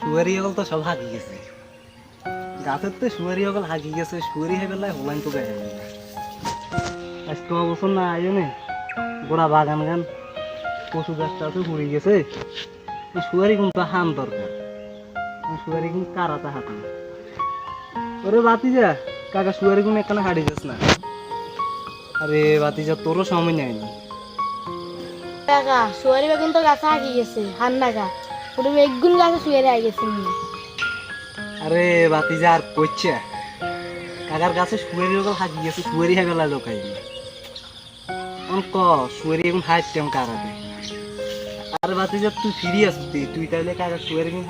শুয়ারি হল তো সব হাগি গেছে গাছের তো শুয়ারি হল হাগি গেছে শুয়ারি হয়ে গেলে হলাইন তো গায়ে আজকে অবসর না আইও নে গোড়া বাগান গান পশু গাছটা তো ঘুরে গেছে এই শুয়ারি কিন্তু হান দরকার শুয়ারি কিন্তু কারাতে হাত না ওরে বাতি যা কাকা শুয়ারি গুণ এখানে হারিয়ে যাস না আরে বাতি যা তোরও সময় নেই কাকা শুয়ারি কিন্তু গাছে আগে গেছে হান নাকা ওটা একগুণ গাছে শুয়ারি আগে গেছে আরে বাতি যা আর কইছে কাকার গাছে শুয়ারি ওগুলো হাগি গেছে শুয়ারি হয়ে গেল লোকাই অঙ্ক শুয়ারি এখন হাইতাম কারাতে আরে বাতি যা তুই ফিরি আসতি তুই তাইলে কাকা শুয়ারি গুণ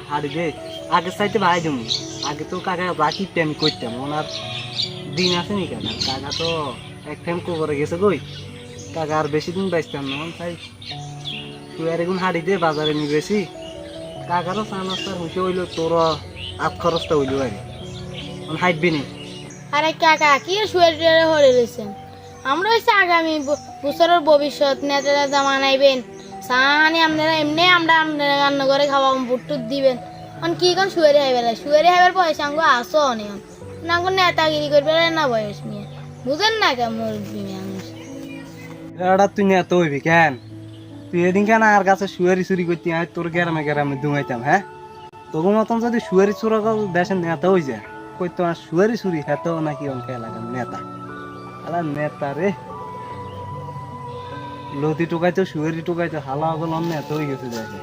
হারি দে আগে চাইতে ভাই জমি আগে তো কাকা রাখি আমি করতাম ওনার দিন আছে নি কাকা কাকা তো এক টাইম কবরে গেছে কই কাকা আর বেশি দিন বাইতাম না তাই শুয়ারি গুণ হারি দে বাজারে নি বেশি কাকারও চা নাস্তার হুঁসে হইলো তোর আট খরচটা হইলো আর হাইটবি নি আরে কাকা কি শুয়ারি টুয়ারি হরে রয়েছেন আমরা হচ্ছে আগামী বছরের ভবিষ্যৎ নেতারা জামা নাইবেন সানি আপনারা এমনি আমরা আপনারা রান্না করে খাওয়া বুটটুট দিবেন এখন কি কোন শুয়ারি হাইবেলা শুয়ারি হাইবার পয়সা আঙ্গো আসো অনেক না কোন নেতাগিরি করবে না বয়স নিয়ে বুঝেন না কেমন এটা তুই নেতা হইবি কেন তুই এদিন কেন আর কাছে শুয়ারি চুরি করতে আয় তোর গ্রামে গ্রামে দুমাইতাম হ্যাঁ তোর মতন যদি শুয়ারি চুরা দেশের নেতা হয়ে যায় কই তোমার শুয়ারি চুরি হেতো নাকি অঙ্ক এলাকার নেতা আলা নেতা রে লতি টুকাইতো শুয়ারি টুকাইতো হালা হগল নেতা হয়ে গেছে দেখে